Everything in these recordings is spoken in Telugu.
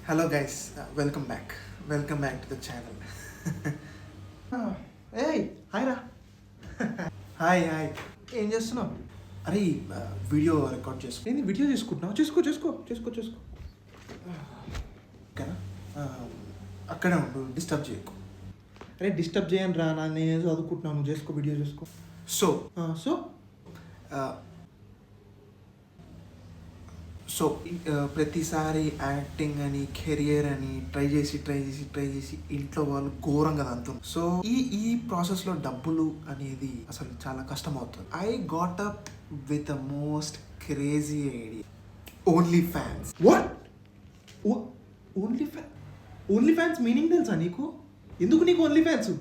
Hello guys, welcome back to the channel. ఏయ్ హాయ్ రా. హాయ్ ఏం చేస్తున్నావు? అరే వీడియో రికార్డ్ చేసుకో. ఏంది వీడియో చేసుకుంటున్నావు? చేసుకో ఓకేనా? అక్కడే ఉండు, డిస్టర్బ్ చేయకు. అరే డిస్టర్బ్ చేయను రా, నేను చదువుకుంటున్నాను, నువ్వు చేసుకో, వీడియో చేసుకో. సో ప్రతిసారి యాక్టింగ్ అని కెరియర్ అని ట్రై చేసి ఇంట్లో వాళ్ళు ఘోరంగా అంటుంది. సో ఈ ప్రాసెస్లో డబ్బులు అనేది అసలు చాలా కష్టం అవుతుంది. I got up with the most crazy idea, only fans. What? Only fans meaning తెలుసా నీకు? ఎందుకు నీకు only fans?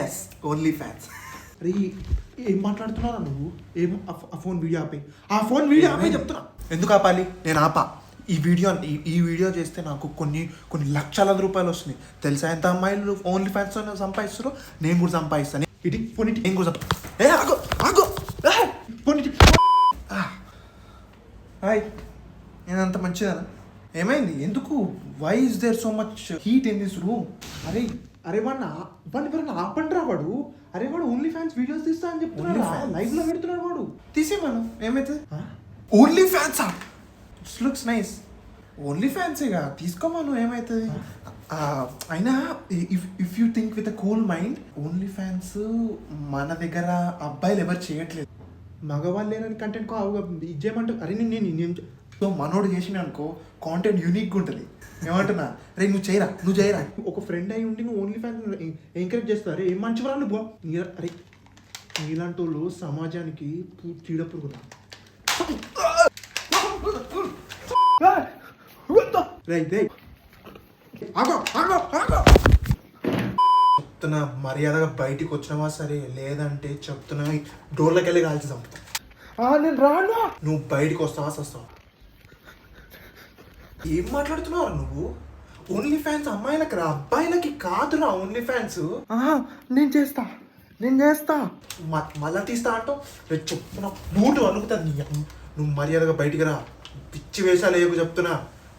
Yes, only fans. అరే ఏం మాట్లాడుతున్నారా నువ్వు? ఏం ఆ ఫోన్ వీడియో ఆపే చెప్తున్నా. ఎందుకు ఆపాలి? నేను ఆపా. ఈ వీడియో చేస్తే నాకు కొన్ని లక్షల రూపాయలు వస్తున్నాయి తెలుసా? ఎంత అమ్మాయిలు ఓన్లీ ఫ్యాన్స్ సంపాదిస్తారు, నేను కూడా సంపాదిస్తాను. ఇటు ఫోన్ ఇటు, నేను కూడా ఫోన్ ఇటు. హాయ్, నేను అంత మంచిదానా? ఏమైంది? ఎందుకు? Why is there so much heat in this room? అరే వాడిని ఆపండి రా. వాడు ఓన్లీ ఫ్యాన్స్ వీడియోస్ తీస్తా అని చెప్తున్నాడు, లైవ్ లో పెడుతున్నాడు. వాడు తీసేమను, ఏమైతుంది? ఓన్లీ ఫ్యాన్సా? It's looks nice. ఓన్లీ ఫ్యాన్సేగా, తీసుకోమను, ఏమవుతుంది? అయినా if you think with a cool mind, only fans మన దగ్గర అబ్బాయిలు ఎవరు చేయట్లేదు. మగవాళ్ళు లేనని కంటెంట్ ఇచ్చేయమంటారు. అరే నేను సో మనోడు చేసిన అనుకో, కాంటెంట్ యూనిక్గా ఉంటుంది. ఏమంటున్నా? రే నువ్వు చేయరా. ఒక ఫ్రెండ్ అయి ఉండి నువ్వు ఓన్లీ ఫ్యాన్స్ ఎంకరేజ్ చేస్తావు. అరే ఏం మంచివరా నువ్వు? అరే నీలాంటి వాళ్ళు సమాజానికి చీడపురుగుదా. చెప్తున్నా, మర్యాదగా బయటికి వచ్చినావా సరే, లేదంటే చెప్తున్నా డోర్లోకి వెళ్ళి కాల్చి చంపుతా. నేను రాను. నువ్వు బయటికి వస్తావా వస్తావా? ఏం మాట్లాడుతున్నావు నువ్వు? ఓన్లీ ఫ్యాన్స్ అమ్మాయిలకి రా, అబ్బాయిలకి కాదురా ఓన్లీ ఫ్యాన్స్. నేను చేస్తా మళ్ళా తీస్తా అంటావు. రేపు చెప్తున్నా బూటు అనుకుతుంది. నువ్వు మర్యాదగా బయటికి రా. పిచ్చి వేషాలు వేయకు చెప్తున్నా.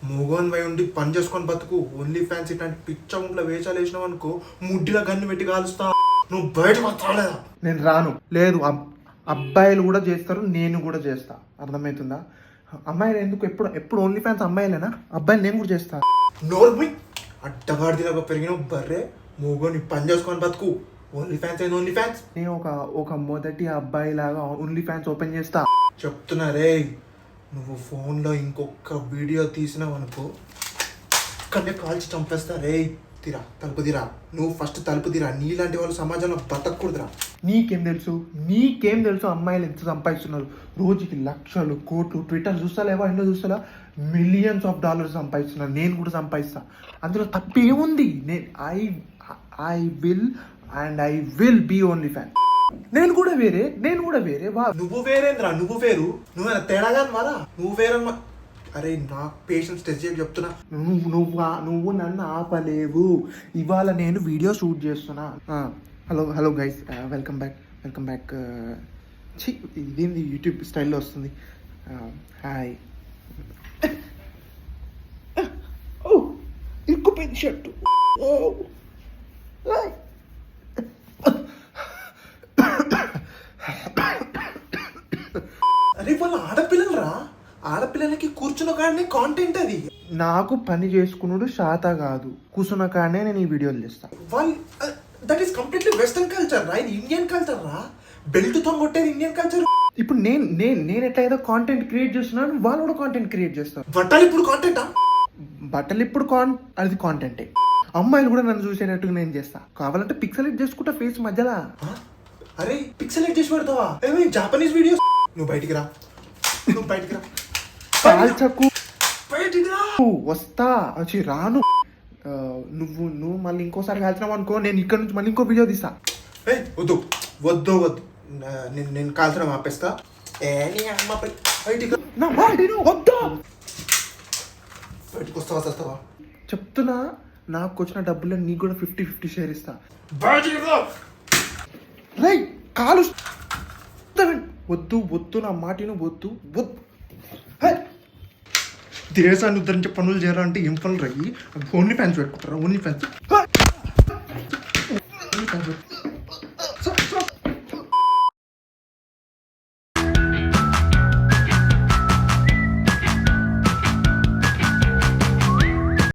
మూగోన్ వై ఉండి పని చేసుకొని బతుకు. ఓన్లీ ఫ్యాన్స్ ఇట్లాంటి పిచ్చ ఉంట్లో వేషాలు వేసినావు అనుకో, ముడ్డిలో గన్ను పెట్టి కాలుస్తా. నువ్వు బయటకు వస్తాలేదా? నేను రాను. లేదు, అబ్బాయిలు కూడా చేస్తారు, నేను కూడా చేస్తా. అర్థమవుతుందా? అమ్మాయిలు ఎందుకు? ఎప్పుడు ఓన్లీ ఫ్యాన్స్ అమ్మాయిలేనా? అబ్బాయిలు నేను కూడా చేస్తా. నోర్మి అడ్డగాడిదిలాగా పెరిగిన బర్రే, మూగోని పని చేసుకొని బతుకు. ఓన్లీ ఫ్యాన్స్ అయిన ఓన్లీ ఫ్యాన్స్. నేను ఒక మొదటి అబ్బాయి లాగా ఓన్లీ ఫ్యాన్స్ ఓపెన్ చేస్తా. చెప్తున్నా రే, నువ్వు ఫోన్లో ఇంకొక వీడియో తీసినావు అనుకో, ఇక్కడే కాల్చి చంపేస్తా రే. తలుపు తీరా. నువ్వు ఫస్ట్ తలుపు తీరా. నీలాంటి వాళ్ళు సమాజంలో బతకూడదురా. నీకేం తెలుసు అమ్మాయిలు ఎంత సంపాదిస్తున్నారు? రోజుకి లక్షలు, కోట్లు. ట్విట్టర్ చూస్తాలేవా, ఎన్నో చూస్తా, మిలియన్స్ ఆఫ్ డాలర్స్ సంపాదిస్తున్నారు. నేను కూడా సంపాదిస్తా. అందులో తప్పేముంది? I will be only fan. నేను కూడా వేరే. నువ్వు వేరేంద్రా, నువ్వు వేరు. నువ్వేనా తేడాగా మారా? నువ్వు వేరమ్మా. అరే నా పేషెన్స్ టెస్ట్ చేయకు చెప్తున్నా. నువ్వు నన్ను ఆపలేవు. ఇవాళ నేను వీడియో షూట్ చేస్తున్నా. Hello guys, welcome back. ఇదేంది యూట్యూబ్ స్టైల్లో వస్తుంది. హాయ్. ఇరుక్కుపోయింది షర్టు. అరే వాళ్ళ ఆడపిల్లలకి కూర్చున్న కాడనే కాంటెంట్ అది. నాకు పని చేసుకున్నాడు శాత కాదు, కూర్చున్న కాడనే నేను ఈ వీడియోలు చేస్తా. That is completely western culture రా. ఇది ఇండియన్ కల్చర్ రా. బెల్ట్ తో కొట్టేది ఇండియన్ కల్చర్. ఇప్పుడు నేను ఎట్లా ఏదో కాంటెంట్ క్రియేట్ చేస్తున్నాను, వాళ్ళు కూడా కాంటెంట్ క్రియేట్ చేస్తారు. బట్టలు ఇప్పుడు అది కాంటెంటే. అమ్మాయిలు కూడా నన్ను చూసేటట్టుగా నేను చేస్తా. కావాలంటే పిక్సెలేట్ చేసుకుంటా ఫేస్ మధ్యలో. అరే పిక్సెలేట్ చేసి పెడతావా? Japanese videos. నువ్వు బయటికి రా. వస్తా వచ్చి రాను. నువ్వు మళ్ళీ ఇంకోసారి కాల్చినావు అనుకో, నేను ఇక్కడ నుంచి మళ్ళీ ఇంకో వీడియో తీస్తా. వద్దు నేను కాల్చడం ఆపేస్తా. బయటికి వస్తావా? చెప్తున్నా, నాకు వచ్చిన డబ్బులు నీకు కూడా 50-50 షేర్ ఇస్తా. కాలు వద్దు నా మాటను వద్దు. దేశాన్ని ఉద్ధరించే పనులు చేయాలంటే ఏం పనులు రయ్యి? ఓన్లీ ఫ్యాన్స్ పెట్టుకుంటారా? Only fans